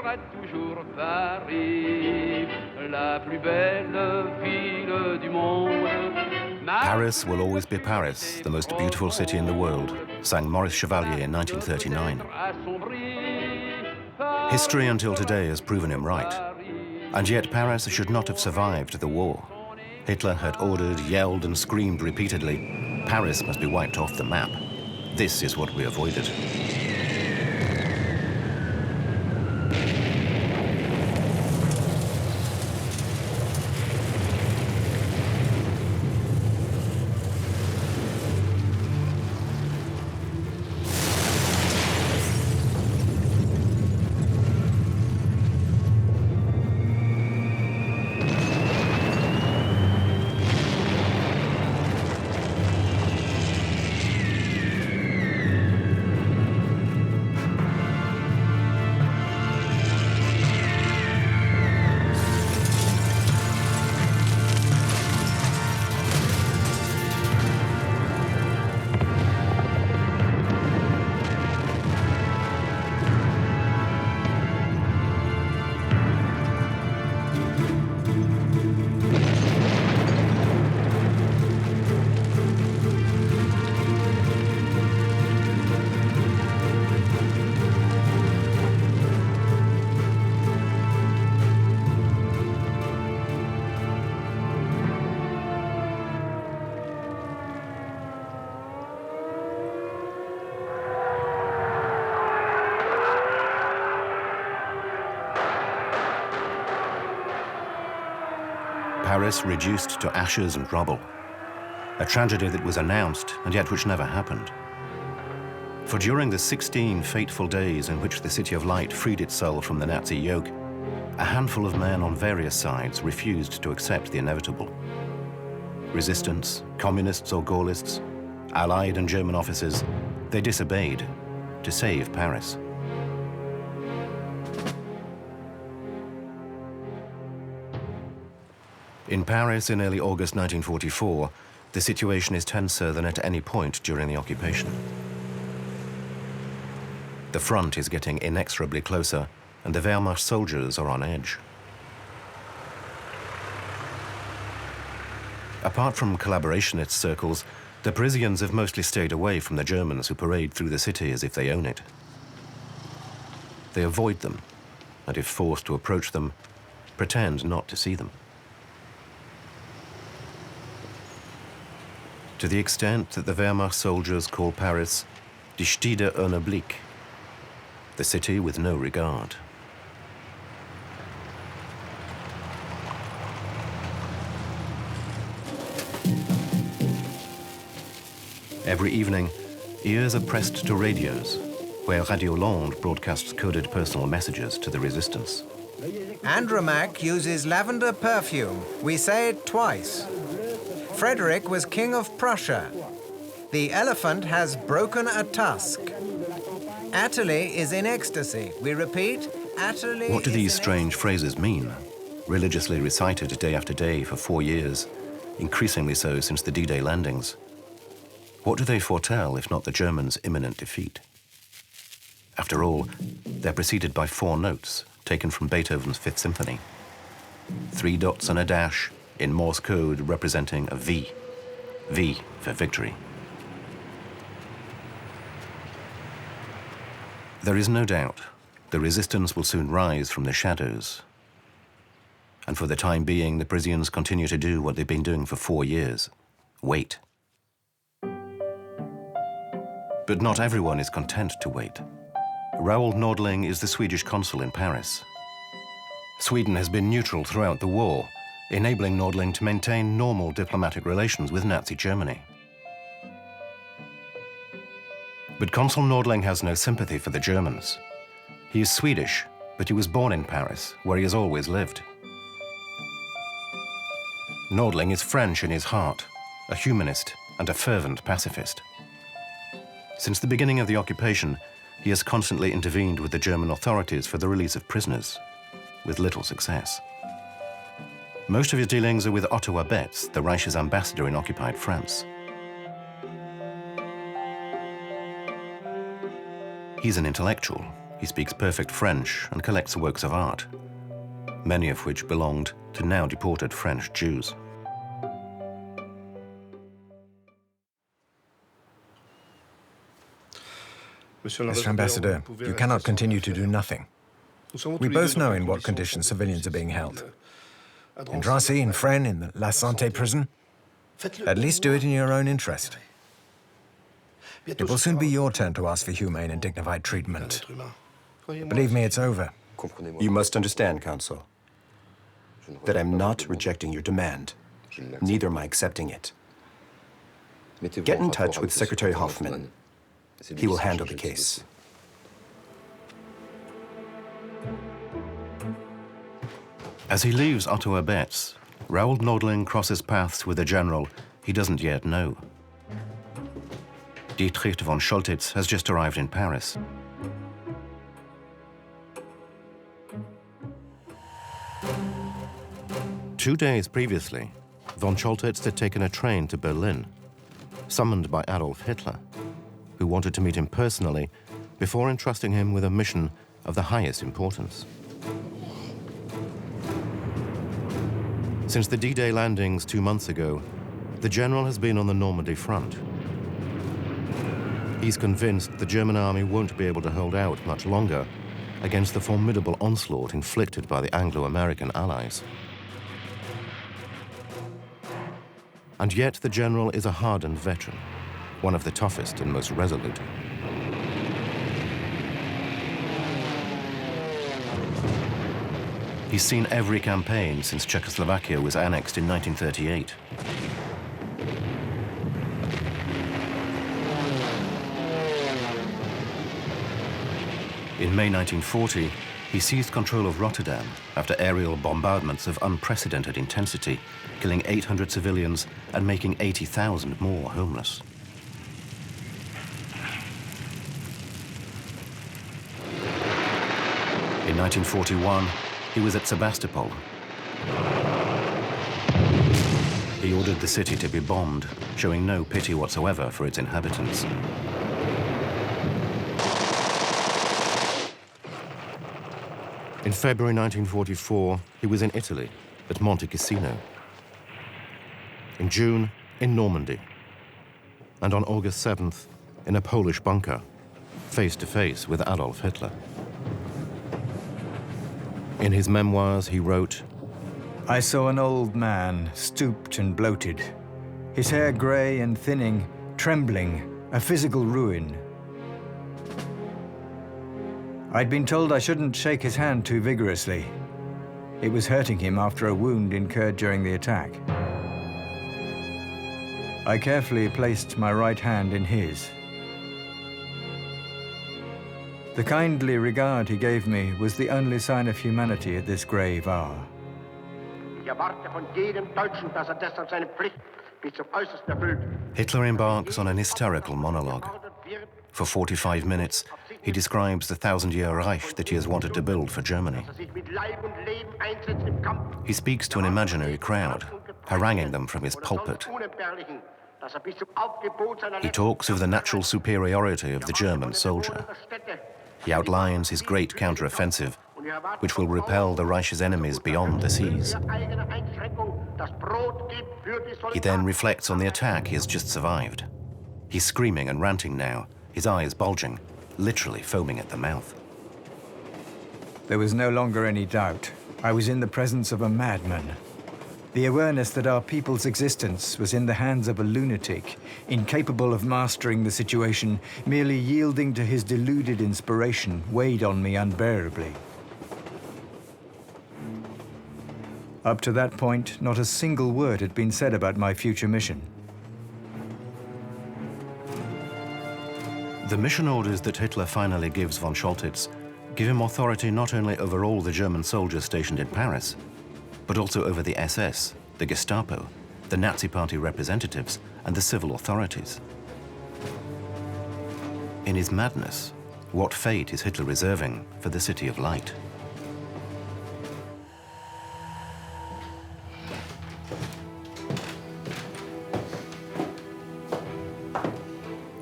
resterai toujours Paris, la plus belle ville du monde. Paris will always be Paris, the most beautiful city in the world, sang Maurice Chevalier in 1939. History until today has proven him right. And yet Paris should not have survived the war. Hitler had ordered, yelled and screamed repeatedly, Paris must be wiped off the map. This is what we avoided. Paris reduced to ashes and rubble. A tragedy that was announced and yet which never happened. For during the 16 fateful days in which the City of Light freed itself from the Nazi yoke, a handful of men on various sides refused to accept the inevitable. Resistance, communists or Gaullists, Allied and German officers, they disobeyed to save Paris. In Paris in early August 1944, the situation is tenser than at any point during the occupation. The front is getting inexorably closer, and the Wehrmacht soldiers are on edge. Apart from collaborationist circles, the Parisians have mostly stayed away from the Germans who parade through the city as if they own it. They avoid them, and if forced to approach them, pretend not to see them. To the extent that the Wehrmacht soldiers call Paris die Stede ohne Blick, the city with no regard. Every evening, ears are pressed to radios, where Radio Laurent broadcasts coded personal messages to the resistance. Andromaque uses lavender perfume. We say it twice. Frederick was king of Prussia. The elephant has broken a tusk. Atterley is in ecstasy. We repeat, Atterley. What do these strange phrases mean? Religiously recited day after day for 4 years, increasingly so since the D-Day landings. What do they foretell if not the Germans' imminent defeat? After all, they're preceded by 4 notes taken from Beethoven's Fifth Symphony. 3 dots and a dash, in Morse code representing a V. V for victory. There is no doubt the resistance will soon rise from the shadows. And for the time being, the Parisians continue to do what they've been doing for 4 years. Wait. But not everyone is content to wait. Raoul Nordling is the Swedish consul in Paris. Sweden has been neutral throughout the war, enabling Nordling to maintain normal diplomatic relations with Nazi Germany. But Consul Nordling has no sympathy for the Germans. He is Swedish, but he was born in Paris, where he has always lived. Nordling is French in his heart, a humanist and a fervent pacifist. Since the beginning of the occupation, he has constantly intervened with the German authorities for the release of prisoners, with little success. Most of his dealings are with Otto Abetz, the Reich's ambassador in occupied France. He's an intellectual, He speaks perfect French and collects works of art, many of which belonged to now deported French Jews. Mr. Ambassador, you cannot continue to do nothing. We both know in what conditions civilians are being held. In Drancy, in Fresnes, in the La Santé prison. At least do it in your own interest. It will soon be your turn to ask for humane and dignified treatment. Believe me, it's over. You must understand, Counsel, that I'm not rejecting your demand. Neither am I accepting it. Get in touch with Secretary Hoffman. He will handle the case. As he leaves Ottawa-Betz, Raoul Nordling crosses paths with a general he doesn't yet know. Dietrich von Choltitz has just arrived in Paris. Two days previously, von Choltitz had taken a train to Berlin, summoned by Adolf Hitler, who wanted to meet him personally before entrusting him with a mission of the highest importance. Since the D-Day landings 2 months ago, the general has been on the Normandy front. He's convinced the German army won't be able to hold out much longer against the formidable onslaught inflicted by the Anglo-American allies. And yet the general is a hardened veteran, one of the toughest and most resolute. He's seen every campaign since Czechoslovakia was annexed in 1938. In May 1940, he seized control of Rotterdam after aerial bombardments of unprecedented intensity, killing 800 civilians and making 80,000 more homeless. In 1941, he was at Sebastopol. He ordered the city to be bombed, showing no pity whatsoever for its inhabitants. In February 1944, he was in Italy, at Monte Cassino. In June, in Normandy. And on August 7th, in a Polish bunker, face to face with Adolf Hitler. In his memoirs, he wrote, I saw an old man, stooped and bloated, his hair grey and thinning, trembling, a physical ruin. I'd been told I shouldn't shake his hand too vigorously. It was hurting him after a wound incurred during the attack. I carefully placed my right hand in his. The kindly regard he gave me was the only sign of humanity at this grave hour. Hitler embarks on an hysterical monologue. For 45 minutes, he describes the 1,000-year Reich that he has wanted to build for Germany. He speaks to an imaginary crowd, haranguing them from his pulpit. He talks of the natural superiority of the German soldier. He outlines his great counteroffensive, which will repel the Reich's enemies beyond the seas. He then reflects on the attack he has just survived. He's screaming and ranting now, his eyes bulging, literally foaming at the mouth. There was no longer any doubt. I was in the presence of a madman. The awareness that our people's existence was in the hands of a lunatic, incapable of mastering the situation, merely yielding to his deluded inspiration, weighed on me unbearably. Up to that point, not a single word had been said about my future mission. The mission orders that Hitler finally gives von Choltitz give him authority not only over all the German soldiers stationed in Paris, but also over the SS, the Gestapo, the Nazi Party representatives, and the civil authorities. In his madness, what fate is Hitler reserving for the City of Light?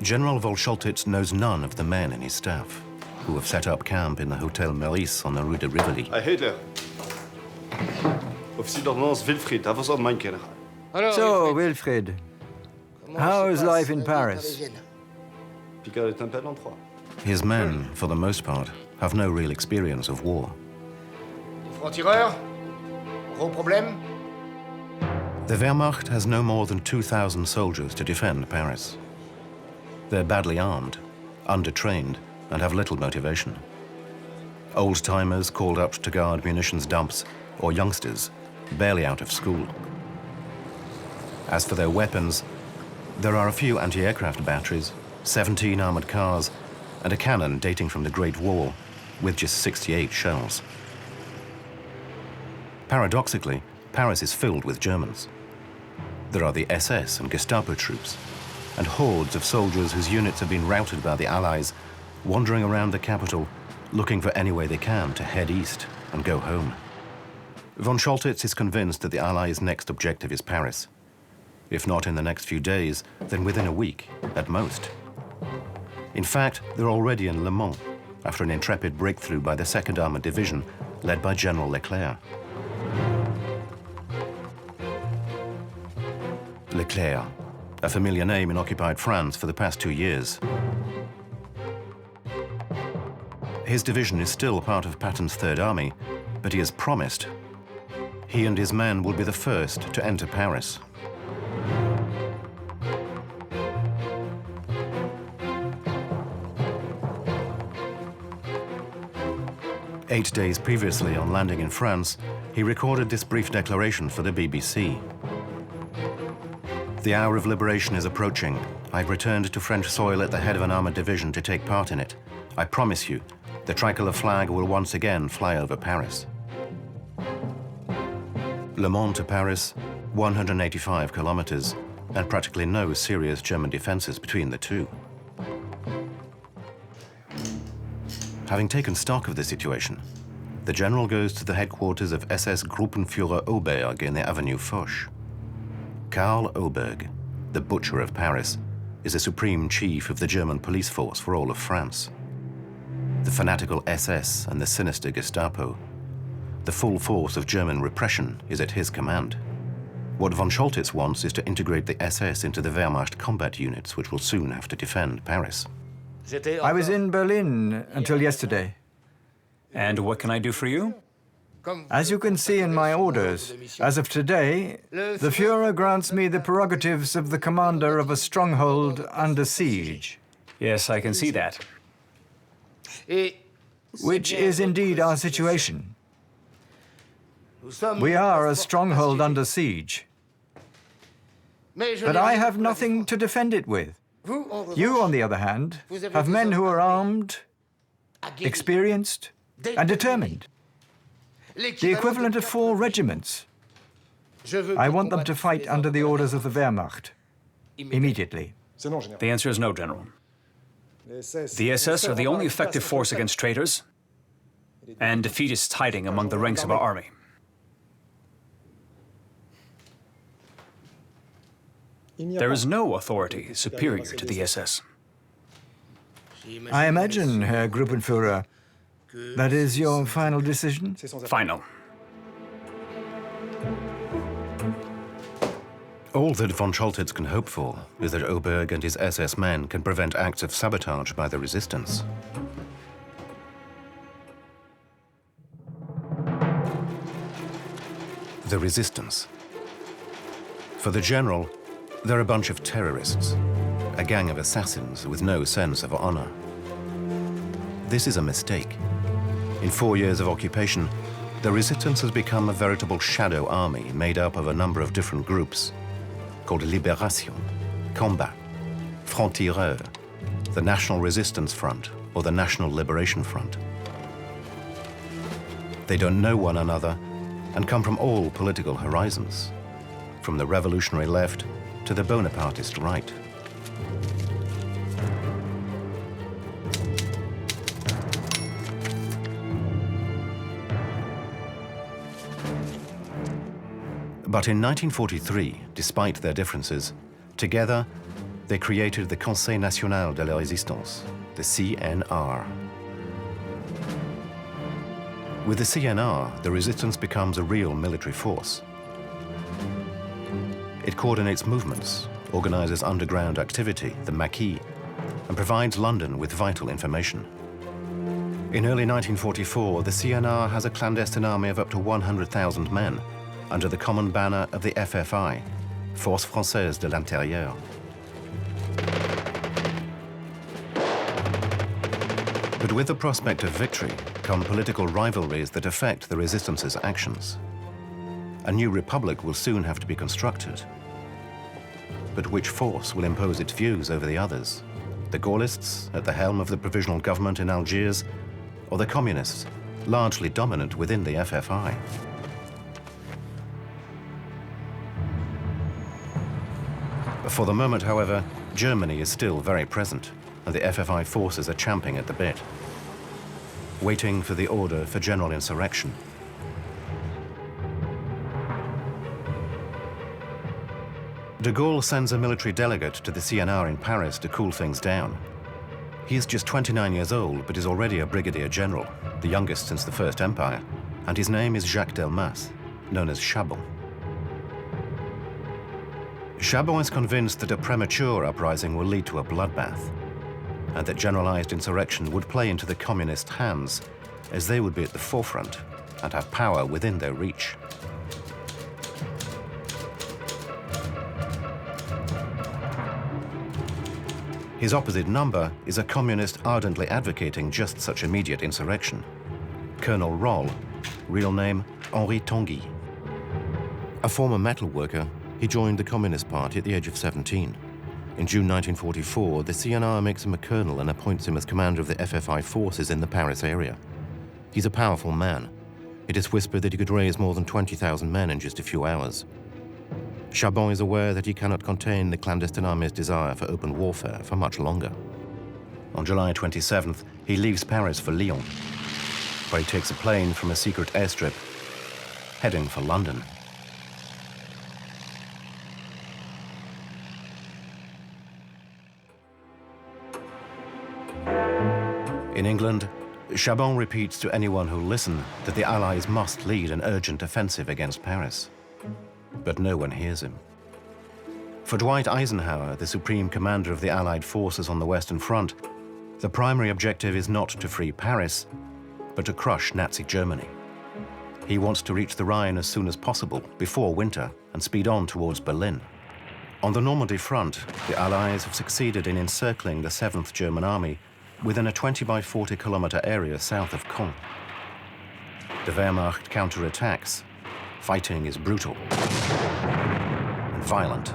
General von Choltitz knows none of the men in his staff. who have set up camp in the Hotel Meurice on the Rue de Rivoli. Hitler. Officier d'ordonnance Wilfried, dat was al mijn generaal. So, Wilfried, how is life in Paris? Picard est un peu l'endroit. His men, for the most part, have no real experience of war. Franc-tireur? Gros problème? The Wehrmacht has no more than 2,000 soldiers to defend Paris. They're badly armed, undertrained, and have little motivation. Old-timers called up to guard munitions dumps, or youngsters, barely out of school. As for their weapons, there are a few anti-aircraft batteries, 17 armored cars, and a cannon dating from the Great War, with just 68 shells. Paradoxically, Paris is filled with Germans. There are the SS and Gestapo troops, and hordes of soldiers whose units have been routed by the Allies, wandering around the capital, looking for any way they can to head east and go home. Von Choltitz is convinced that the Allies' next objective is Paris. If not in the next few days, then within a week, at most. In fact, they're already in Le Mans, after an intrepid breakthrough by the 2nd Armored Division, led by General Leclerc. Leclerc, a familiar name in occupied France for the past 2 years. His division is still part of Patton's Third Army, but he has promised he and his men will be the first to enter Paris. Eight days previously, on landing in France, he recorded this brief declaration for the BBC. The hour of liberation is approaching. I've returned to French soil at the head of an armored division to take part in it. I promise you, the tricolor flag will once again fly over Paris. Le Mans to Paris, 185 kilometers, and practically no serious German defenses between the two. Having taken stock of the situation, the general goes to the headquarters of SS Gruppenführer Auberg in the Avenue Foch. Karl Auberg, the butcher of Paris, is the supreme chief of the German police force for all of France. The fanatical SS and the sinister Gestapo. The full force of German repression is at his command. What von Choltitz wants is to integrate the SS into the Wehrmacht combat units, which will soon have to defend Paris. I was in Berlin until yesterday. And what can I do for you? As you can see in my orders, as of today, the Führer grants me the prerogatives of the commander of a stronghold under siege. Yes, I can see that. Which is indeed our situation. We are a stronghold under siege. But I have nothing to defend it with. You, on the other hand, have men who are armed, experienced, and determined. The equivalent of 4 regiments. I want them to fight under the orders of the Wehrmacht, immediately. The answer is no, General. The SS are the only effective force against traitors, and defeat is hiding among the ranks of our army. There is no authority superior to the SS. I imagine, Herr Gruppenführer, that is your final decision? Final. All that von Choltitz can hope for is that Auberg and his SS men can prevent acts of sabotage by the resistance. The resistance. For the general, they're a bunch of terrorists, a gang of assassins with no sense of honor. This is a mistake. In 4 years of occupation, the resistance has become a veritable shadow army made up of a number of different groups called Libération, Combat, Franc-tireur, the National Resistance Front or the National Liberation Front. They don't know one another and come from all political horizons, from the revolutionary left to the Bonapartist right. But in 1943, despite their differences, together they created the Conseil National de la Résistance, the CNR. With the CNR, the resistance becomes a real military force. It coordinates movements, organizes underground activity, the maquis, and provides London with vital information. In early 1944, the CNR has a clandestine army of up to 100,000 men under the common banner of the FFI, Force Française de l'Intérieur. But with the prospect of victory come political rivalries that affect the resistance's actions. A new republic will soon have to be constructed. But which force will impose its views over the others? The Gaullists at the helm of the provisional government in Algiers, or the communists, largely dominant within the FFI? For the moment, however, Germany is still very present, and the FFI forces are champing at the bit, waiting for the order for general insurrection. De Gaulle sends a military delegate to the CNR in Paris to cool things down. He is just 29 years old, but is already a brigadier general, the youngest since the First Empire, and his name is Jacques Delmas, known as Chabon. Chabon is convinced that a premature uprising will lead to a bloodbath, and that generalized insurrection would play into the communist hands, as they would be at the forefront and have power within their reach. His opposite number is a communist ardently advocating just such immediate insurrection. Colonel Roll, real name Henri Tanguy. A former metal worker, he joined the Communist Party at the age of 17. In June 1944, the CNR makes him a colonel and appoints him as commander of the FFI forces in the Paris area. He's a powerful man. It is whispered that he could raise more than 20,000 men in just a few hours. Chabon is aware that he cannot contain the clandestine army's desire for open warfare for much longer. On July 27th, he leaves Paris for Lyon, where he takes a plane from a secret airstrip, heading for London. In England, Chabon repeats to anyone who'll listen that the Allies must lead an urgent offensive against Paris. But no one hears him. For Dwight Eisenhower, the supreme commander of the Allied forces on the Western Front, the primary objective is not to free Paris, but to crush Nazi Germany. He wants to reach the Rhine as soon as possible, before winter, and speed on towards Berlin. On the Normandy front, the Allies have succeeded in encircling the 7th German Army within a 20 by 40 kilometer area south of Caen. The Wehrmacht counterattacks. Fighting is brutal and violent.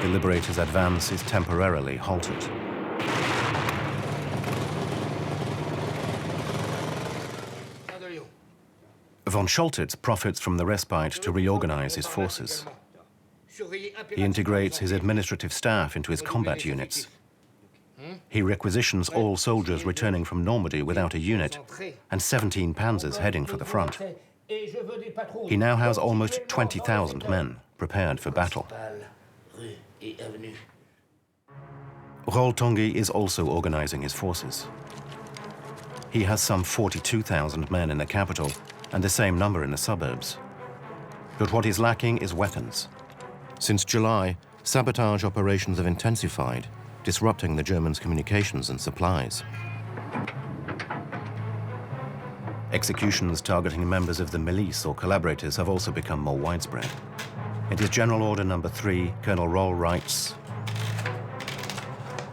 The Liberators' advance is temporarily halted. Von Choltitz profits from the respite to reorganize his forces. He integrates his administrative staff into his combat units. He requisitions all soldiers returning from Normandy without a unit, and 17 panzers heading for the front. He now has almost 20,000 men prepared for battle. Roll Tanguy is also organizing his forces. He has some 42,000 men in the capital and the same number in the suburbs. But what is lacking is weapons. Since July, sabotage operations have intensified, disrupting the Germans' communications and supplies. Executions targeting members of the milice or collaborators have also become more widespread. In his General Order No. 3, Colonel Roll writes,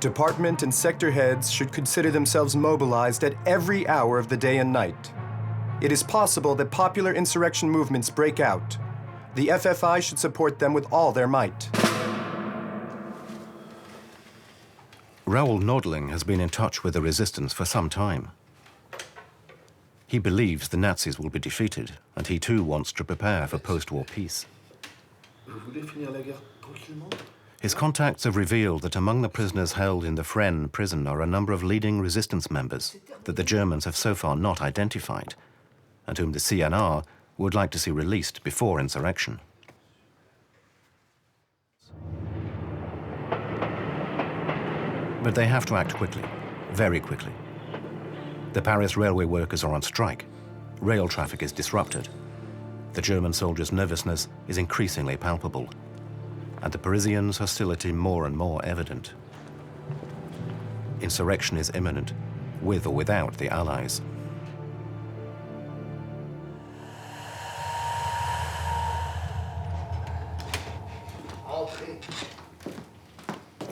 Department and sector heads should consider themselves mobilized at every hour of the day and night. It is possible that popular insurrection movements break out. The FFI should support them with all their might. Raoul Nordling has been in touch with the resistance for some time. He believes the Nazis will be defeated, and he too wants to prepare for post-war peace. His contacts have revealed that among the prisoners held in the Fresnes prison are a number of leading resistance members that the Germans have so far not identified, and whom the CNR would like to see released before insurrection. But they have to act quickly, very quickly. The Paris railway workers are on strike. Rail traffic is disrupted. The German soldiers' nervousness is increasingly palpable, and the Parisians' hostility more and more evident. Insurrection is imminent, with or without the Allies.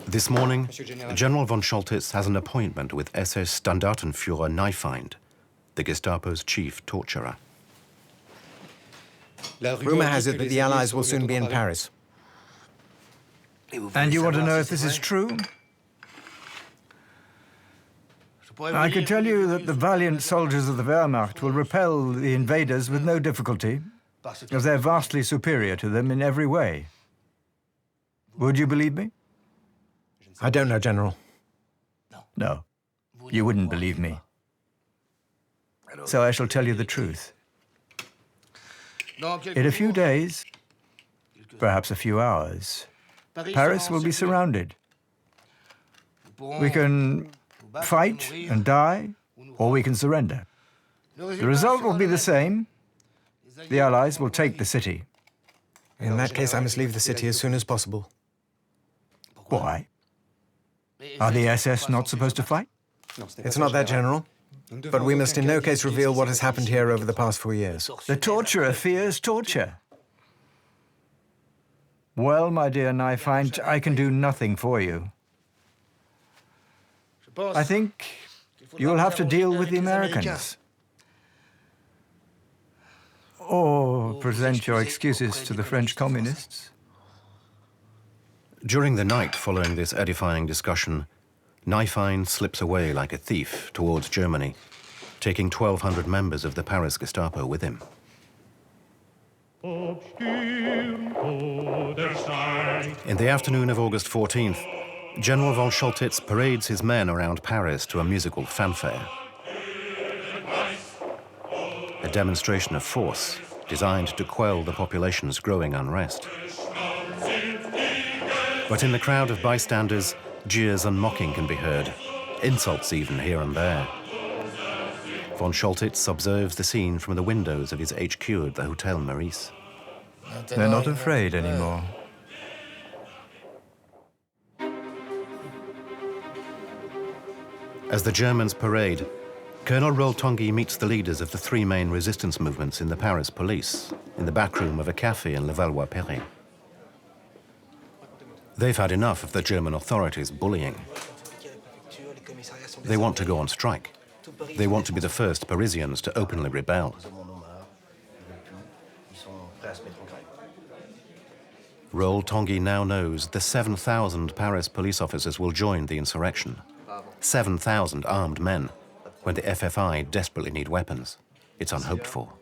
This morning, General von Choltitz has an appointment with SS Standartenführer Defying, the Gestapo's chief torturer. Rumor has it that the Allies will soon be in Paris. And you want to know if this is true? I can tell you that the valiant soldiers of the Wehrmacht will repel the invaders with no difficulty, as they're vastly superior to them in every way. Would you believe me? I don't know, General. No, you wouldn't believe me. So I shall tell you the truth. In a few days, perhaps a few hours, Paris will be surrounded. We can fight and die, or we can surrender. The result will be the same. The Allies will take the city. In that case, I must leave the city as soon as possible. Why? Are the SS not supposed to fight? It's not that, General. But we must in no case reveal what has happened here over the past 4 years. The torturer fears torture. Well, my dear Defying, I can do nothing for you. I think you will have to deal with the Americans. Or present your excuses to the French communists. During the night following this edifying discussion, Defying slips away like a thief towards Germany, taking 1,200 members of the Paris Gestapo with him. In the afternoon of August 14th, General von Choltitz parades his men around Paris to a musical fanfare. A demonstration of force designed to quell the population's growing unrest. But in the crowd of bystanders, jeers and mocking can be heard, insults even here and there. Von Choltitz observes the scene from the windows of his HQ at the Hotel Meurice. They're not afraid anymore. As the Germans parade, Colonel Roltongi meets the leaders of the three main resistance movements in the Paris police, in the back room of a cafe in Levallois-Perret. They've had enough of the German authorities' bullying. They want to go on strike. They want to be the first Parisians to openly rebel. Roltongi now knows the 7,000 Paris police officers will join the insurrection. 7,000 armed men, when the FFI desperately need weapons. It's unhoped for.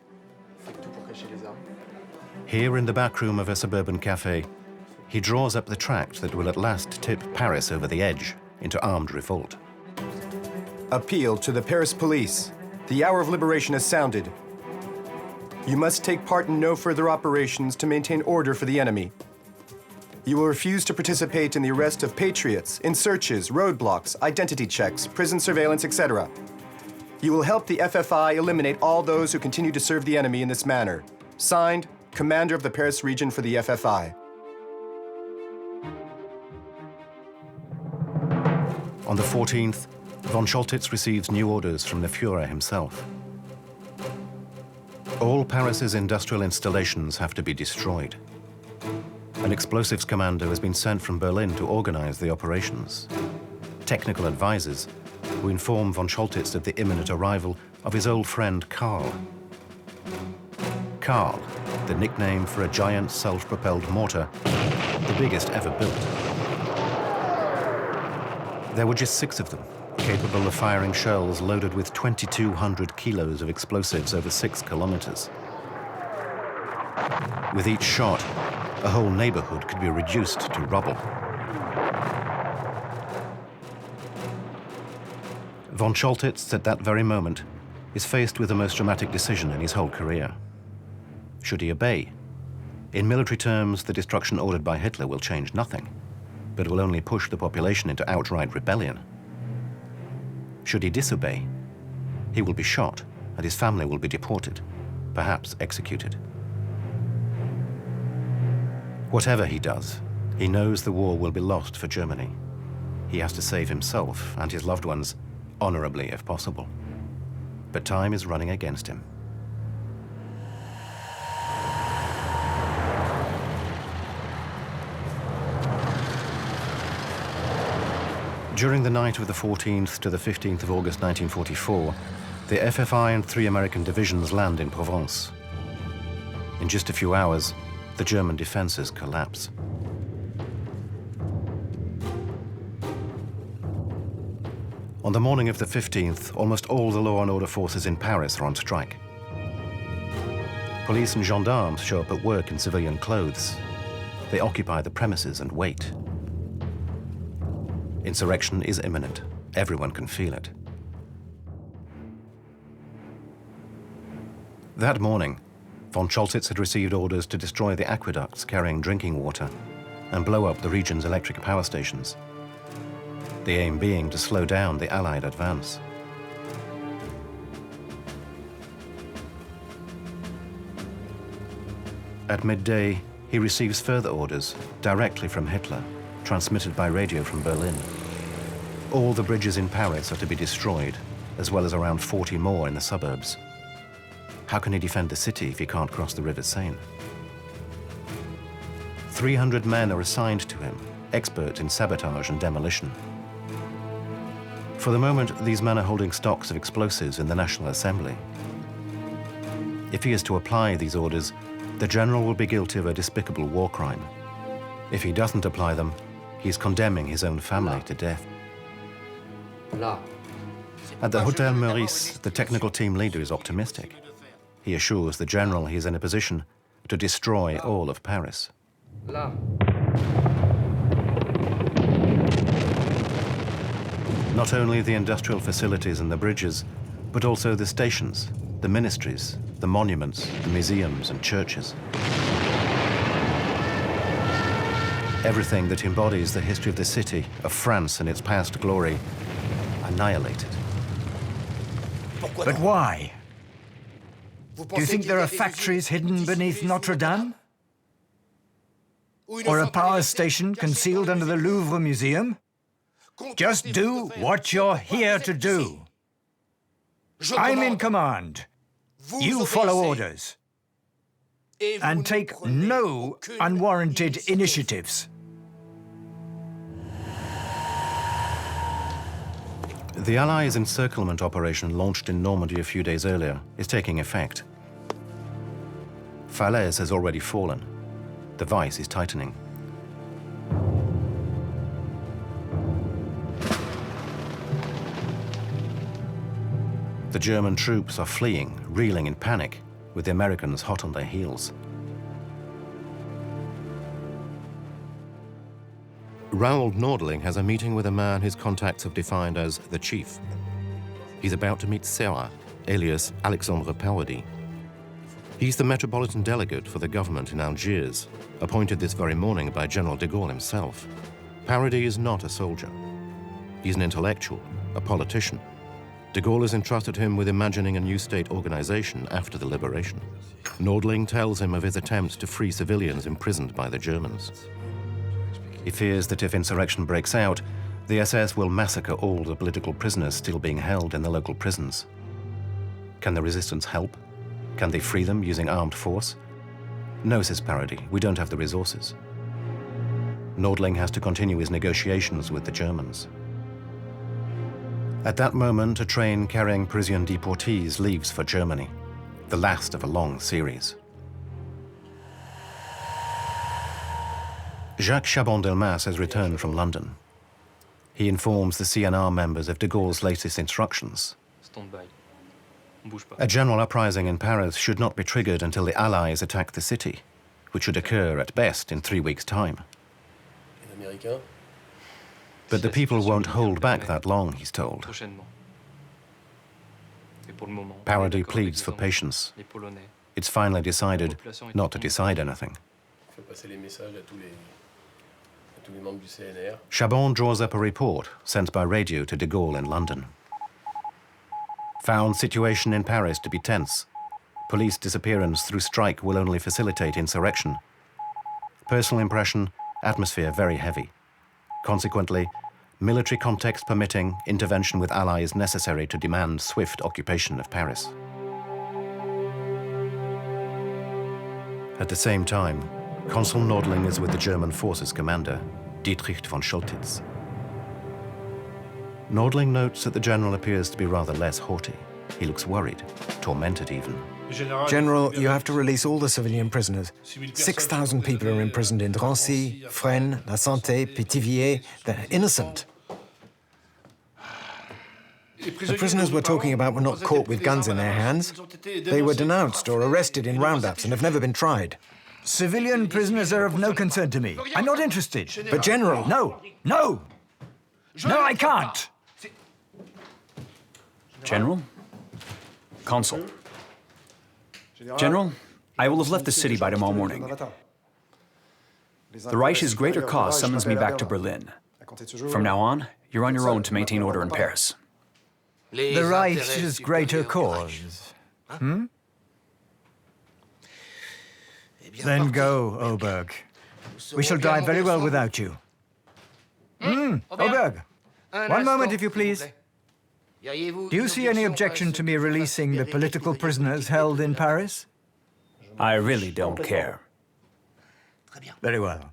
Here in the back room of a suburban cafe, he draws up the tract that will at last tip Paris over the edge into armed revolt. Appeal to the Paris police. The hour of liberation has sounded. You must take part in no further operations to maintain order for the enemy. You will refuse to participate in the arrest of patriots, in searches, roadblocks, identity checks, prison surveillance, etc. You will help the FFI eliminate all those who continue to serve the enemy in this manner. Signed, Commander of the Paris region for the FFI. On the 14th, von Choltitz receives new orders from the Führer himself. All Paris's industrial installations have to be destroyed. An explosives commander has been sent from Berlin to organize the operations. Technical advisors who inform von Choltitz of the imminent arrival of his old friend Karl. Karl, the nickname for a giant self-propelled mortar, the biggest ever built. There were just 6 of them, capable of firing shells loaded with 2,200 kilos of explosives over 6 kilometers. With each shot, a whole neighborhood could be reduced to rubble. Von Choltitz, at that very moment, is faced with the most dramatic decision in his whole career. Should he obey? In military terms, the destruction ordered by Hitler will change nothing, but will only push the population into outright rebellion. Should he disobey? He will be shot, and his family will be deported, perhaps executed. Whatever he does, he knows the war will be lost for Germany. He has to save himself and his loved ones, honorably if possible. But time is running against him. During the night of the 14th to the 15th of August 1944, the FFI and 3 American divisions land in Provence. In just a few hours, the German defenses collapse. On the morning of the 15th, almost all the law and order forces in Paris are on strike. Police and gendarmes show up at work in civilian clothes. They occupy the premises and wait. Insurrection is imminent. Everyone can feel it. That morning, von Choltitz had received orders to destroy the aqueducts carrying drinking water and blow up the region's electric power stations. The aim being to slow down the Allied advance. At midday, he receives further orders directly from Hitler, transmitted by radio from Berlin. All the bridges in Paris are to be destroyed, as well as around 40 more in the suburbs. How can he defend the city if he can't cross the River Seine? 300 men are assigned to him, experts in sabotage and demolition. For the moment, these men are holding stocks of explosives in the National Assembly. If he is to apply these orders, the general will be guilty of a despicable war crime. If he doesn't apply them, he's condemning his own family to death. At the Hôtel Meurice, the technical team leader is optimistic. He assures the general he is in a position to destroy all of Paris. Not only the industrial facilities and the bridges, but also the stations, the ministries, the monuments, the museums and churches. Everything that embodies the history of the city, of France and its past glory, annihilated. But why? Do you think there are factories hidden beneath Notre Dame? Or a power station concealed under the Louvre Museum? Just do what you're here to do. I'm in command. You follow orders. And take no unwarranted initiatives. The Allies' encirclement operation launched in Normandy a few days earlier is taking effect. Falaise has already fallen. The vice is tightening. The German troops are fleeing, reeling in panic, with the Americans hot on their heels. Raoul Nordling has a meeting with a man his contacts have defined as the chief. He's about to meet Sarah, alias Alexandre Paradis. He's the metropolitan delegate for the government in Algiers, appointed this very morning by General de Gaulle himself. Paradis is not a soldier. He's an intellectual, a politician. De Gaulle has entrusted him with imagining a new state organization after the liberation. Nordling tells him of his attempts to free civilians imprisoned by the Germans. He fears that if insurrection breaks out, the SS will massacre all the political prisoners still being held in the local prisons. Can the resistance help? Can they free them using armed force? No, says Paradis, we don't have the resources. Nordling has to continue his negotiations with the Germans. At that moment, a train carrying Parisian deportees leaves for Germany, the last of a long series. Jacques Chabon-Delmas has returned from London. He informs the CNR members of de Gaulle's latest instructions. A general uprising in Paris should not be triggered until the Allies attack the city, which should occur at best in 3 weeks' time. But the people won't hold back that long, he's told. Paradis pleads for patience. It's finally decided not to decide anything. Chabon draws up a report sent by radio to de Gaulle in London. Found situation in Paris to be tense. Police disappearance through strike will only facilitate insurrection. Personal impression, atmosphere very heavy. Consequently, military context permitting, intervention with allies necessary to demand swift occupation of Paris. At the same time, Consul Nordling is with the German forces commander, Dietrich von Choltitz. Nordling notes that the general appears to be rather less haughty. He looks worried, tormented even. General, you have to release all the civilian prisoners. 6,000 people are imprisoned in Drancy, Fresnes, La Santé, Pithiviers. They're innocent. The prisoners we're talking about were not caught with guns in their hands. They were denounced or arrested in roundups and have never been tried. Civilian prisoners are of no concern to me. I'm not interested. But, General... No, no! No, I can't! General? Consul? General, I will have left the city by tomorrow morning. The Reich's greater cause summons me back to Berlin. From now on, you're on your own to maintain order in Paris. The Reich's greater cause. Hmm? Then go, Oberg. We shall die very well without you. Oberg, one moment, if you please. Do you see any objection to me releasing the political prisoners held in Paris? I really don't care. Very well.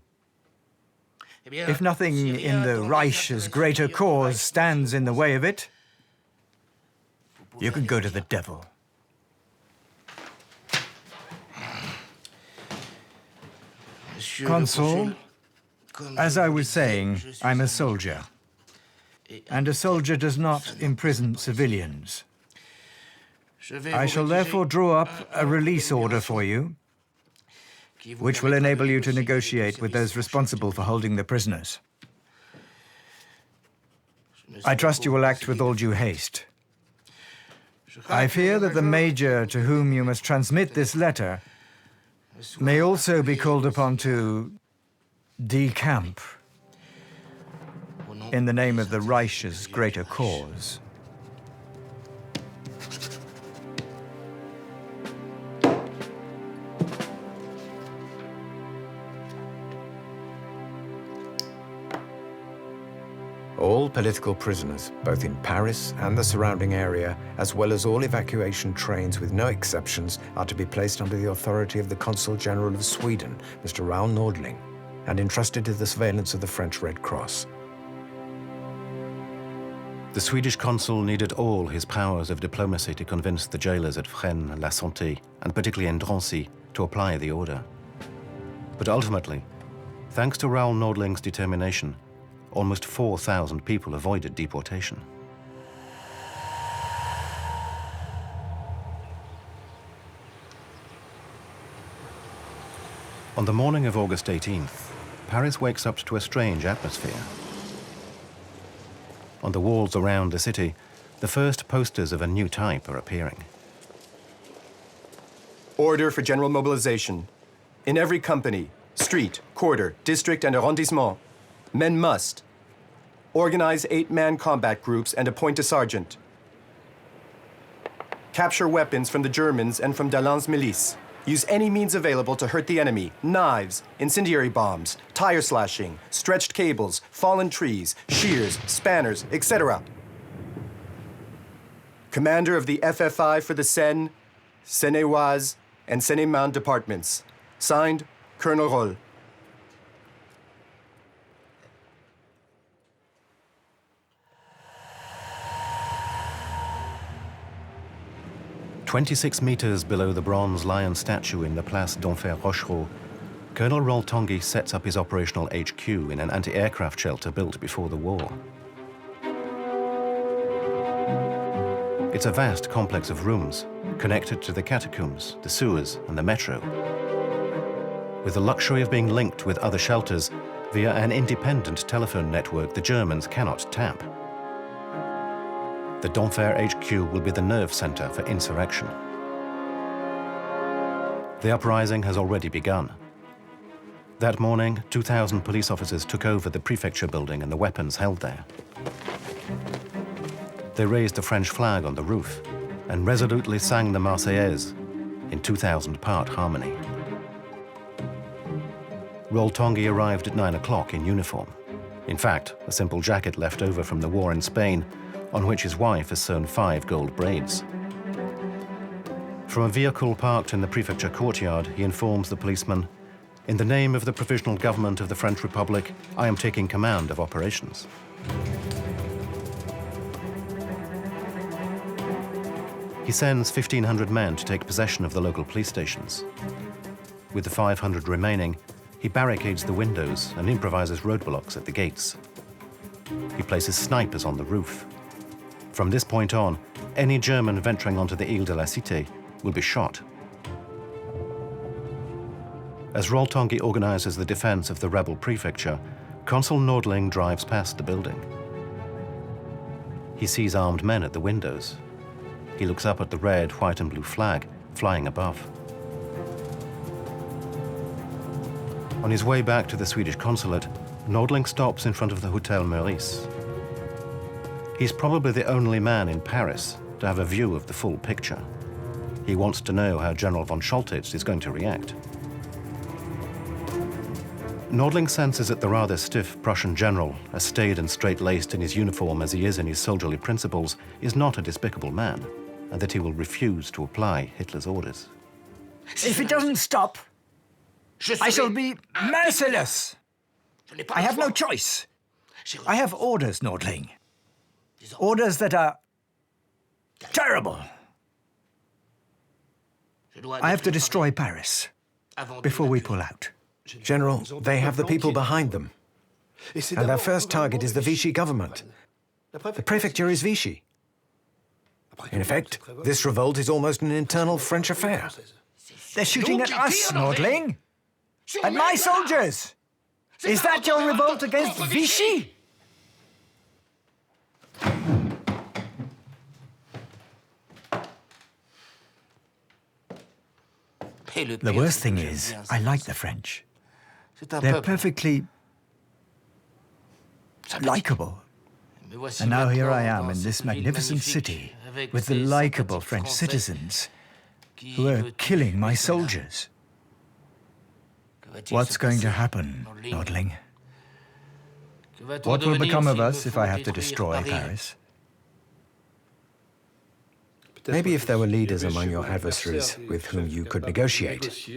If nothing in the Reich's greater cause stands in the way of it, you can go to the devil. Consul, as I was saying, I'm a soldier. And a soldier does not imprison civilians. I shall therefore draw up a release order for you, which will enable you to negotiate with those responsible for holding the prisoners. I trust you will act with all due haste. I fear that the major to whom you must transmit this letter may also be called upon to decamp in the name of the Reich's greater cause. All political prisoners, both in Paris and the surrounding area, as well as all evacuation trains with no exceptions, are to be placed under the authority of the Consul General of Sweden, Mr. Raoul Nordling, and entrusted to the surveillance of the French Red Cross. The Swedish consul needed all his powers of diplomacy to convince the jailers at Fresnes, La Santé, and particularly in Drancy, to apply the order. But ultimately, thanks to Raoul Nordling's determination, almost 4,000 people avoided deportation. On the morning of August 18th, Paris wakes up to a strange atmosphere. On the walls around the city, the first posters of a new type are appearing. Order for general mobilization. In every company, street, quarter, district, and arrondissement, men must organize 8-man combat groups and appoint a sergeant. Capture weapons from the Germans and from Dalland's milice. Use any means available to hurt the enemy. Knives, incendiary bombs, tire slashing, stretched cables, fallen trees, shears, spanners, etc. Commander of the FFI for the Seine, Seine-et-Oise, and Seine-et-Marne departments. Signed, Colonel Roll. "26 meters below the bronze lion statue in the Place d'Enfer Rochereau, Colonel Roll Tanguy sets up his operational HQ in an anti-aircraft shelter built before the war. It's a vast complex of rooms, connected to the catacombs, the sewers, and the metro, with the luxury of being linked with other shelters via an independent telephone network the Germans cannot tap. The d'Enfer HQ will be the nerve center for insurrection. The uprising has already begun. That morning, 2,000 police officers took over the prefecture building and the weapons held there. They raised the French flag on the roof, and resolutely sang the Marseillaise in 2000-part harmony. Roltongi arrived at 9 o'clock in uniform. In fact, a simple jacket left over from the war in Spain, on which his wife has sewn 5 gold braids. From a vehicle parked in the prefecture courtyard, he informs the policeman, "In the name of the Provisional Government of the French Republic, I am taking command of operations." He sends 1,500 men to take possession of the local police stations. With the 500 remaining, he barricades the windows and improvises roadblocks at the gates. He places snipers on the roof. From this point on, any German venturing onto the Ile de la Cité will be shot. As Roltongi organizes the defense of the rebel prefecture, Consul Nordling drives past the building. He sees armed men at the windows. He looks up at the red, white and blue flag flying above. On his way back to the Swedish consulate, Nordling stops in front of the Hotel Meurice. He's probably the only man in Paris to have a view of the full picture. He wants to know how General von Choltitz is going to react. Nordling senses that the rather stiff Prussian general, as staid and straight-laced in his uniform as he is in his soldierly principles, is not a despicable man, and that he will refuse to apply Hitler's orders. If it doesn't stop, I shall be merciless. I have no choice. I have orders, Nordling. Orders that are terrible. I have to destroy Paris before we pull out. General, they have the people behind them. And their first target is the Vichy government. The prefecture is Vichy. In effect, this revolt is almost an internal French affair. They're shooting at us, Nordling. At my soldiers. Is that your revolt against Vichy? The worst thing is, I like the French. They're perfectly likable. And now here I am in this magnificent city with the likable French citizens who are killing my soldiers. What's going to happen, Nordling? What will become of us if I have to destroy Paris? Maybe if there were leaders among your adversaries with whom you could negotiate.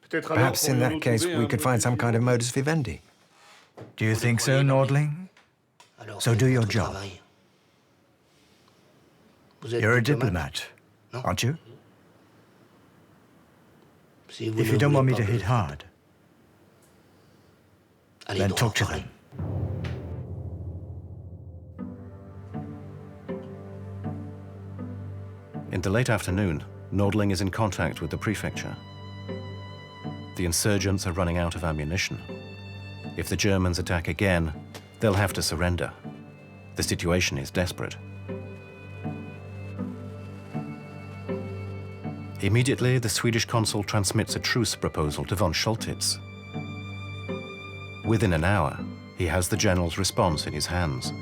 Perhaps in that case we could find some kind of modus vivendi. Do you think so, Nordling? So do your job. You're a diplomat, aren't you? If you don't want me to hit hard, then talk to them. In the late afternoon, Nordling is in contact with the prefecture. The insurgents are running out of ammunition. If the Germans attack again, they'll have to surrender. The situation is desperate. Immediately, the Swedish consul transmits a truce proposal to von Choltitz. Within an hour, he has the general's response in his hands.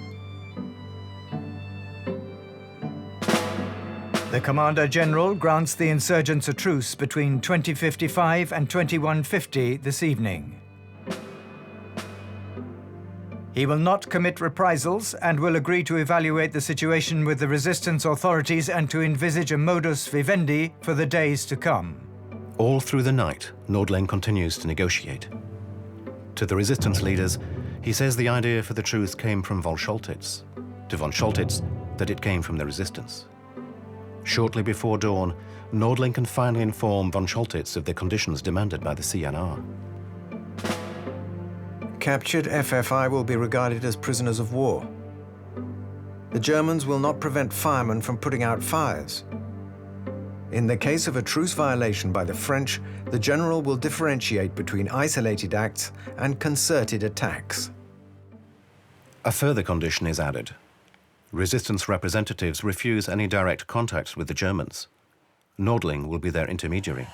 The Commander-General grants the insurgents a truce between 20:55 and 21:50 this evening. He will not commit reprisals and will agree to evaluate the situation with the resistance authorities and to envisage a modus vivendi for the days to come. All through the night, Nordling continues to negotiate. To the resistance leaders, he says the idea for the truce came from von Choltitz. To von Choltitz, that it came from the resistance. Shortly before dawn, Nordling can finally inform von Choltitz of the conditions demanded by the CNR. Captured FFI will be regarded as prisoners of war. The Germans will not prevent firemen from putting out fires. In the case of a truce violation by the French, the general will differentiate between isolated acts and concerted attacks. A further condition is added. Resistance representatives refuse any direct contact with the Germans. Nordling will be their intermediary.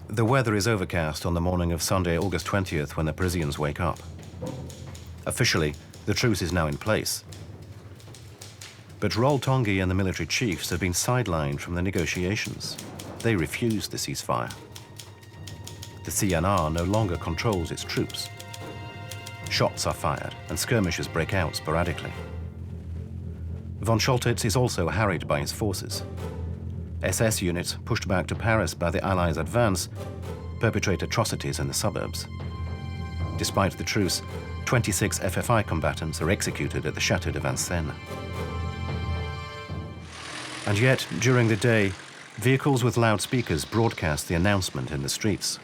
The weather is overcast on the morning of Sunday, August 20th, when the Parisians wake up. Officially, The truce is now in place. But Rol-Tanguy and the military chiefs have been sidelined from the negotiations. They refuse the ceasefire. The CNR no longer controls its troops. Shots are fired and skirmishes break out sporadically. Von Choltitz is also harried by his forces. SS units pushed back to Paris by the Allies' advance perpetrate atrocities in the suburbs. Despite the truce, 26 FFI combatants are executed at the Château de Vincennes. And yet, during the day, vehicles with loudspeakers broadcast the announcement in the streets.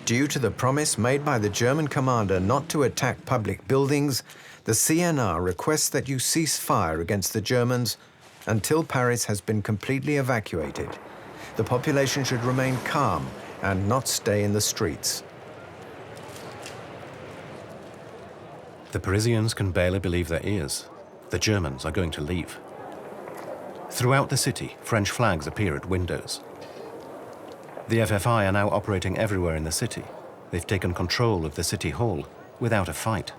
Due to the promise made by the German commander not to attack public buildings, the CNR requests that you cease fire against the Germans until Paris has been completely evacuated. The population should remain calm and not stay in the streets. The Parisians can barely believe their ears. The Germans are going to leave. Throughout the city, French flags appear at windows. The FFI are now operating everywhere in the city. They've taken control of the city hall without a fight.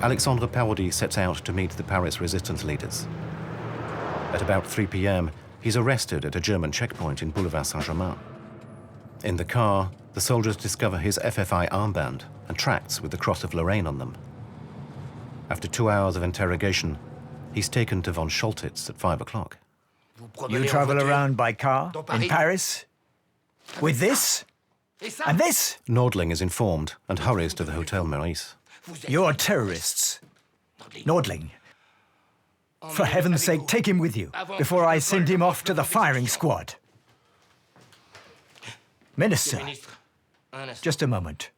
Alexandre Parodi sets out to meet the Paris resistance leaders. At about 3 p.m., he's arrested at a German checkpoint in Boulevard Saint-Germain. In the car, the soldiers discover his FFI armband and tracts with the Cross of Lorraine on them. After 2 hours of interrogation, he's taken to von Choltitz at 5 o'clock. You travel around by car in Paris? With this? And this? Nordling is informed and hurries to the Hotel Meurice. You're terrorists. Nordling. For heaven's sake, take him with you before I send him off to the firing squad. Minister, just a moment.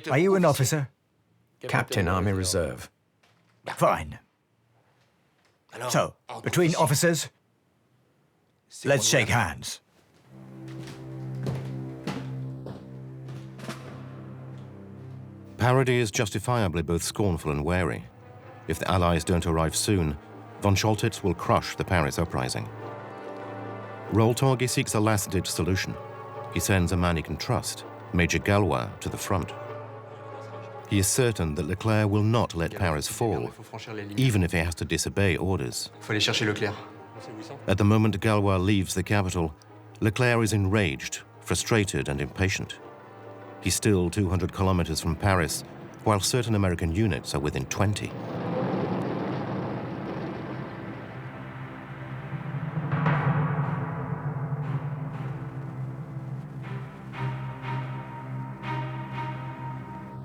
Are you an officer? Captain, Army Reserve. Fine. So, between officers, let's shake hands. Parodi is justifiably both scornful and wary. If the Allies don't arrive soon, von Choltitz will crush the Paris uprising. Rol-Tanguy seeks a last-ditch solution. He sends a man he can trust, Major Gallois, to the front. He is certain that Leclerc will not let Paris fall, even if he has to disobey orders. At the moment Gallois leaves the capital, Leclerc is enraged, frustrated and impatient. He's still 200 kilometers from Paris, while certain American units are within 20.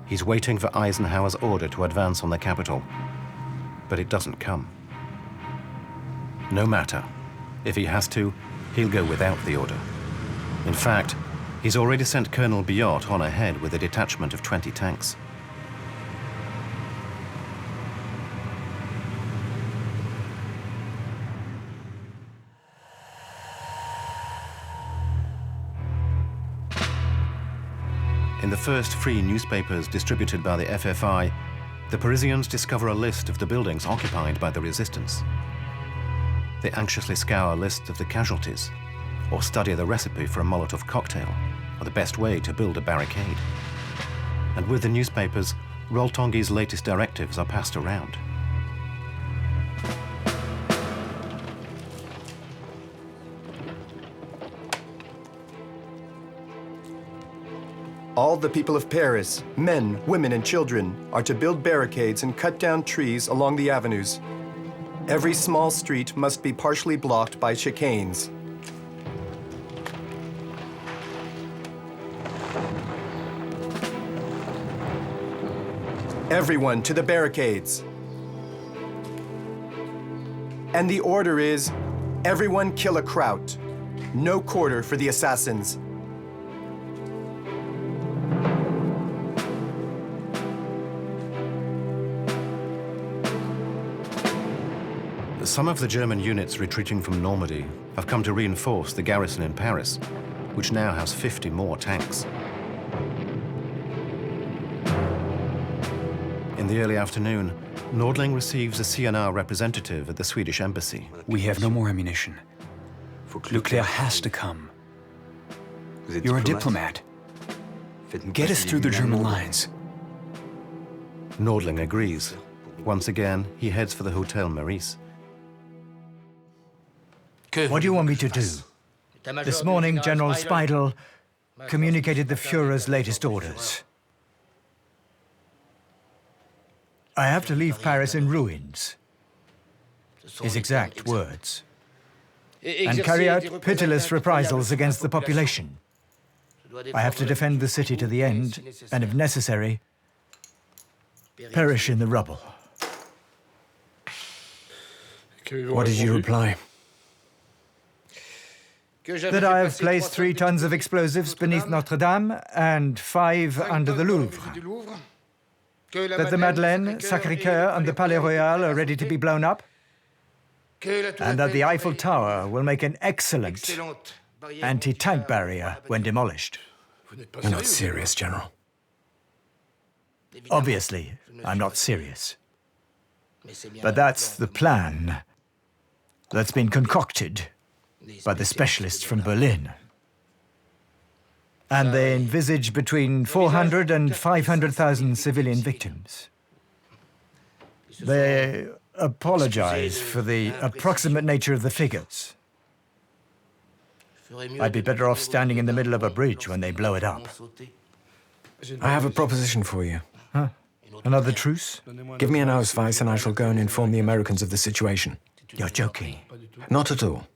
He's waiting for Eisenhower's order to advance on the capital, but it doesn't come. No matter. If he has to, he'll go without the order. In fact, he's already sent Colonel Biot on ahead with a detachment of 20 tanks. In the first free newspapers distributed by the FFI, the Parisians discover a list of the buildings occupied by the resistance. They anxiously scour lists of the casualties, or study the recipe for a Molotov cocktail, or the best way to build a barricade. And with the newspapers, Rol-Tanguy's latest directives are passed around. All the people of Paris, men, women, and children, are to build barricades and cut down trees along the avenues. Every small street must be partially blocked by chicanes. Everyone to the barricades. And the order is, everyone kill a Kraut. No quarter for the assassins. Some of the German units retreating from Normandy have come to reinforce the garrison in Paris, which now has 50 more tanks. In the early afternoon, Nordling receives a CNR representative at the Swedish embassy. We have no more ammunition. Leclerc has to come. You're a diplomat. Get us through the German lines. Nordling agrees. Once again, he heads for the Hotel Meurice. What do you want me to do? This morning, General Speidel communicated the Führer's latest orders. I have to leave Paris in ruins, his exact words, and carry out pitiless reprisals against the population. I have to defend the city to the end, and if necessary, perish in the rubble. What did you reply? That I have placed 3 tons of explosives beneath Notre Dame and 5 under the Louvre. That the Madeleine, Sacré-Cœur and the Palais Royal are ready to be blown up. And that the Eiffel Tower will make an excellent anti-tank barrier when demolished. You're not serious, General. Obviously, I'm not serious. But that's the plan that's been concocted by the specialists from Berlin. And they envisage between 400 and 500,000 civilian victims. They apologize for the approximate nature of the figures. I'd be better off standing in the middle of a bridge when they blow it up. I have a proposition for you. Huh? Another truce? Give me an Ausweis and I shall go and inform the Americans of the situation. You're joking. Not at all.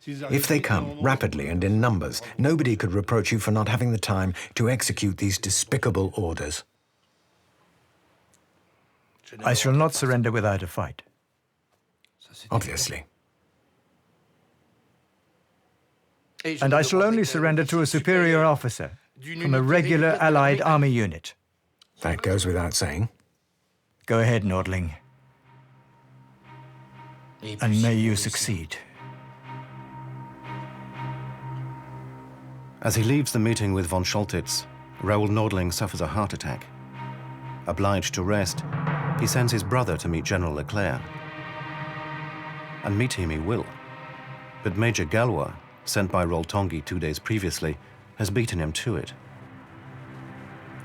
If they come rapidly and in numbers, nobody could reproach you for not having the time to execute these despicable orders. I shall not surrender without a fight. Obviously. And I shall only surrender to a superior officer from a regular Allied army unit. That goes without saying. Go ahead, Nordling. And may you succeed. As he leaves the meeting with von Choltitz, Raoul Nordling suffers a heart attack. Obliged to rest, he sends his brother to meet General Leclerc. And meet him he will. But Major Gallois, sent by Roltongi 2 days previously, has beaten him to it.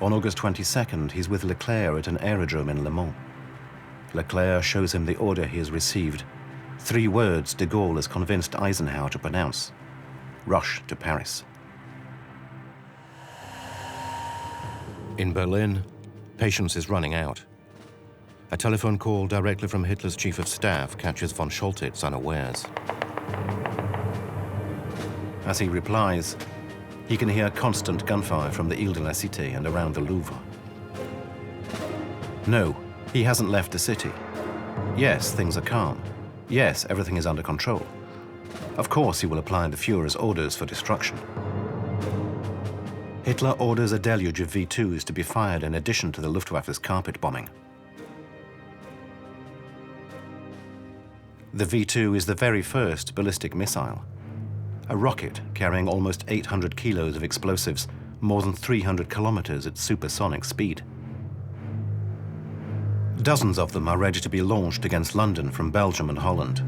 On August 22nd, he's with Leclerc at an aerodrome in Le Mans. Leclerc shows him the order he has received. 3 words de Gaulle has convinced Eisenhower to pronounce: rush to Paris. In Berlin, patience is running out. A telephone call directly from Hitler's chief of staff catches von Choltitz unawares. As he replies, he can hear constant gunfire from the Ile de la Cité and around the Louvre. No, he hasn't left the city. Yes, things are calm. Yes, everything is under control. Of course, he will apply the Führer's orders for destruction. Hitler orders a deluge of V-2s to be fired in addition to the Luftwaffe's carpet bombing. The V-2 is the very first ballistic missile. A rocket carrying almost 800 kilos of explosives, more than 300 kilometers at supersonic speed. Dozens of them are ready to be launched against London from Belgium and Holland.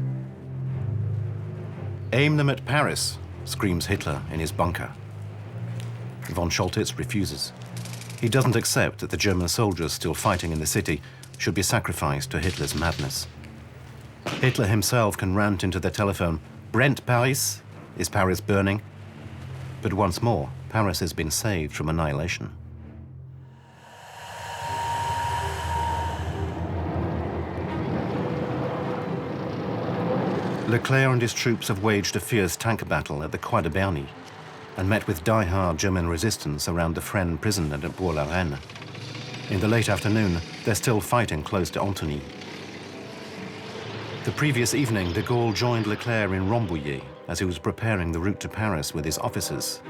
Aim them at Paris, screams Hitler in his bunker. Von Choltitz refuses. He doesn't accept that the German soldiers still fighting in the city should be sacrificed to Hitler's madness. Hitler himself can rant into the telephone, "Brennt Paris? Is Paris burning?" But once more, Paris has been saved from annihilation. Leclerc and his troops have waged a fierce tank battle at the Croix de Berny and met with die-hard German resistance around the Fresnes prison and at Bourg-la-Reine. In the late afternoon, they're still fighting close to Antony. The previous evening, de Gaulle joined Leclerc in Rambouillet as he was preparing the route to Paris with his officers.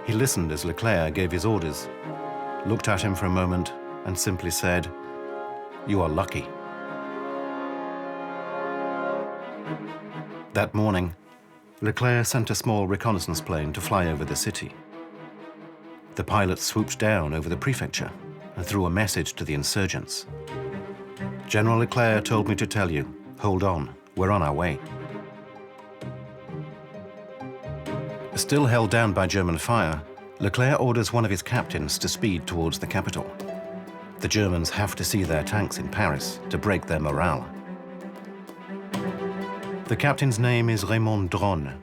He listened as Leclerc gave his orders, looked at him for a moment, and simply said, "You are lucky." That morning, Leclerc sent a small reconnaissance plane to fly over the city. The pilot swooped down over the prefecture and threw a message to the insurgents. "General Leclerc told me to tell you, hold on, we're on our way." Still held down by German fire, Leclerc orders one of his captains to speed towards the capital. The Germans have to see their tanks in Paris to break their morale. The captain's name is Raymond Dronne.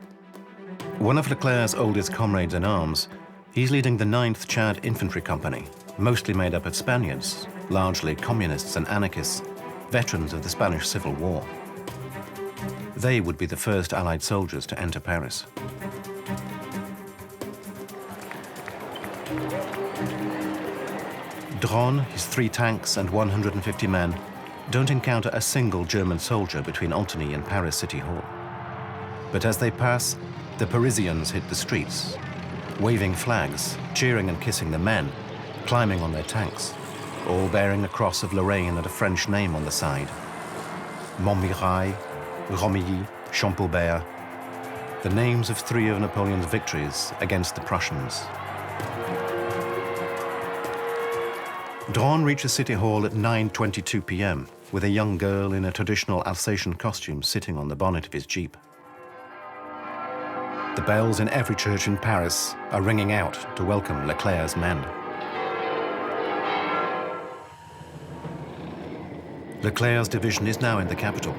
One of Leclerc's oldest comrades in arms, he's leading the 9th Chad Infantry Company, mostly made up of Spaniards, largely communists and anarchists, veterans of the Spanish Civil War. They would be the first Allied soldiers to enter Paris. Dronne, his 3 tanks and 150 men don't encounter a single German soldier between Antony and Paris City Hall. But as they pass, the Parisians hit the streets, waving flags, cheering and kissing the men, climbing on their tanks, all bearing a cross of Lorraine and a French name on the side. Montmirail, Romilly, Champaubert, the names of 3 of Napoleon's victories against the Prussians. Dronne reaches City Hall at 9:22 p.m. with a young girl in a traditional Alsatian costume sitting on the bonnet of his Jeep. The bells in every church in Paris are ringing out to welcome Leclerc's men. Leclerc's division is now in the capital.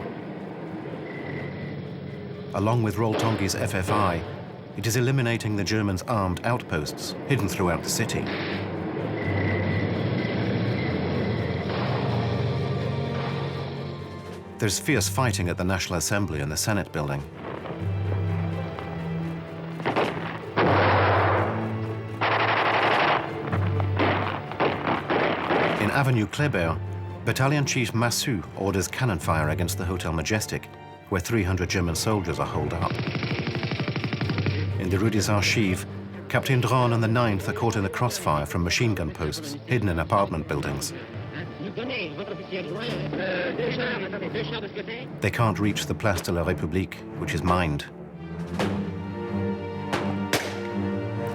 Along with Roltongui's FFI, it is eliminating the Germans' armed outposts hidden throughout the city. There's fierce fighting at the National Assembly and the Senate building. In Avenue Kléber, Battalion Chief Massu orders cannon fire against the Hotel Majestic, where 300 German soldiers are holed up. In the Rue des Archives, Captain Dronne and the 9th are caught in the crossfire from machine gun posts hidden in apartment buildings. They can't reach the Place de la République, which is mined.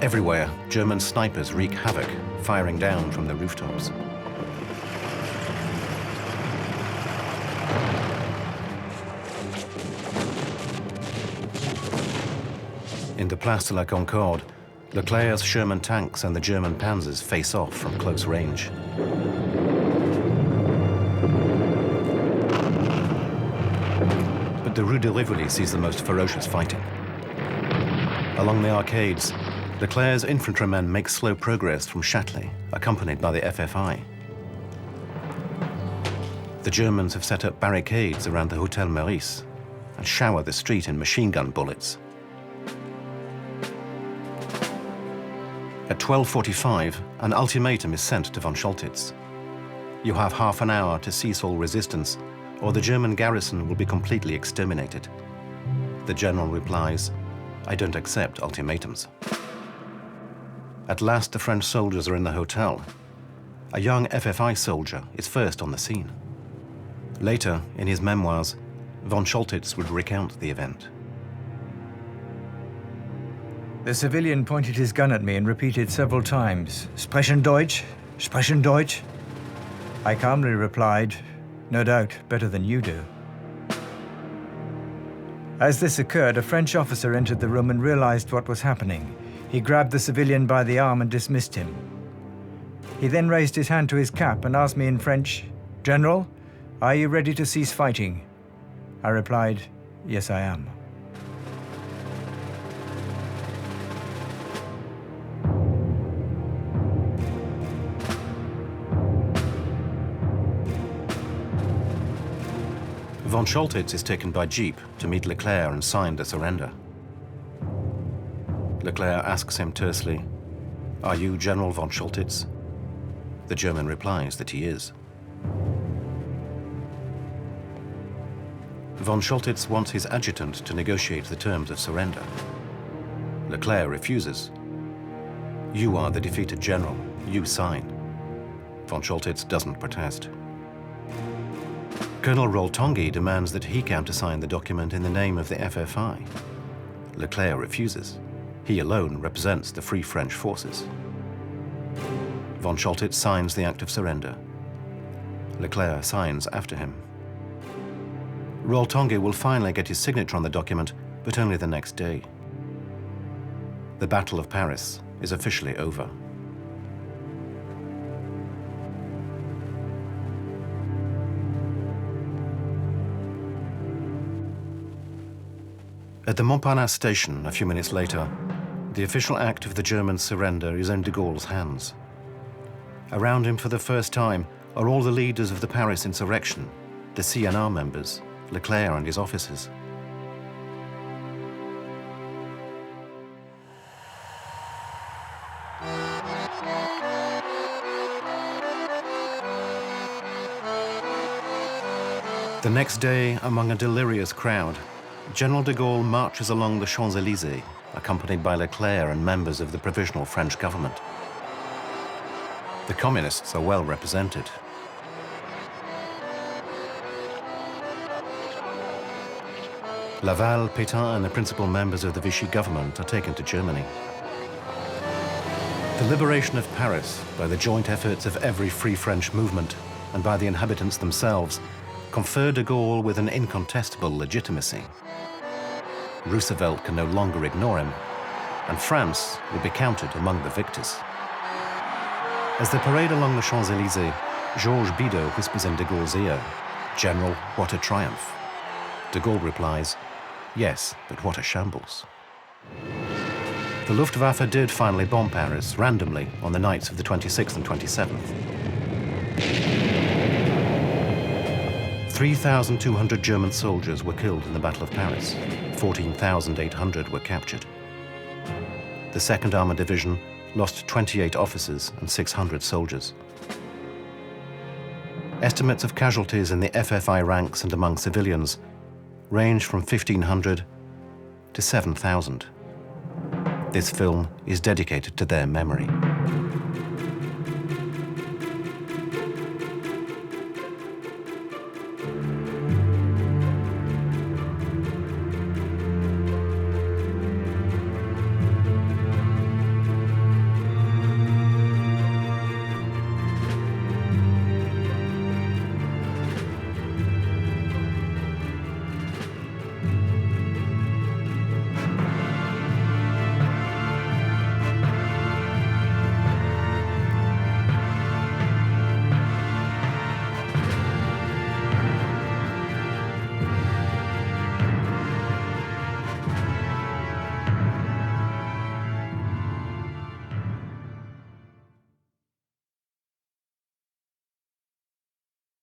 Everywhere, German snipers wreak havoc, firing down from the rooftops. In the Place de la Concorde, Leclerc's Sherman tanks and the German panzers face off from close range. But the Rue de Rivoli sees the most ferocious fighting. Along the arcades, Leclerc's infantrymen make slow progress from Châtelet, accompanied by the FFI. The Germans have set up barricades around the Hôtel Meurice and shower the street in machine gun bullets. At 12:45, an ultimatum is sent to von Choltitz. You have half an hour to cease all resistance, or the German garrison will be completely exterminated. The general replies, "I don't accept ultimatums." At last, the French soldiers are in the hotel. A young FFI soldier is first on the scene. Later, in his memoirs, von Choltitz would recount the event. The civilian pointed his gun at me and repeated several times, "Sprechen Deutsch? Sprechen Deutsch?" I calmly replied, "No doubt, better than you do." As this occurred, a French officer entered the room and realized what was happening. He grabbed the civilian by the arm and dismissed him. He then raised his hand to his cap and asked me in French, "General, are you ready to cease fighting?" I replied, "Yes, I am." Von Choltitz is taken by jeep to meet Leclerc and sign the surrender. Leclerc asks him tersely, "Are you General von Choltitz?" The German replies that he is. Von Choltitz wants his adjutant to negotiate the terms of surrender. Leclerc refuses. "You are the defeated general. You sign." Von Choltitz doesn't protest. Colonel Roltongi demands that he countersign the document in the name of the FFI. Leclerc refuses. He alone represents the Free French forces. Von Choltitz signs the act of surrender. Leclerc signs after him. Roltongi will finally get his signature on the document, but only the next day. The Battle of Paris is officially over. At the Montparnasse station, a few minutes later, the official act of the German surrender is in de Gaulle's hands. Around him for the first time are all the leaders of the Paris insurrection, the CNR members, Leclerc and his officers. The next day, among a delirious crowd, General de Gaulle marches along the Champs-Élysées, accompanied by Leclerc and members of the provisional French government. The communists are well represented. Laval, Pétain, and the principal members of the Vichy government are taken to Germany. The liberation of Paris, by the joint efforts of every Free French movement and by the inhabitants themselves, conferred de Gaulle with an incontestable legitimacy. Roosevelt can no longer ignore him, and France will be counted among the victors. As they parade along the Champs-Élysées, Georges Bidault whispers in de Gaulle's ear, "General, what a triumph." De Gaulle replies, "Yes, but what a shambles." The Luftwaffe did finally bomb Paris randomly on the nights of the 26th and 27th. 3,200 German soldiers were killed in the Battle of Paris. 14,800 were captured. The 2nd Armored Division lost 28 officers and 600 soldiers. Estimates of casualties in the FFI ranks and among civilians range from 1,500 to 7,000. This film is dedicated to their memory.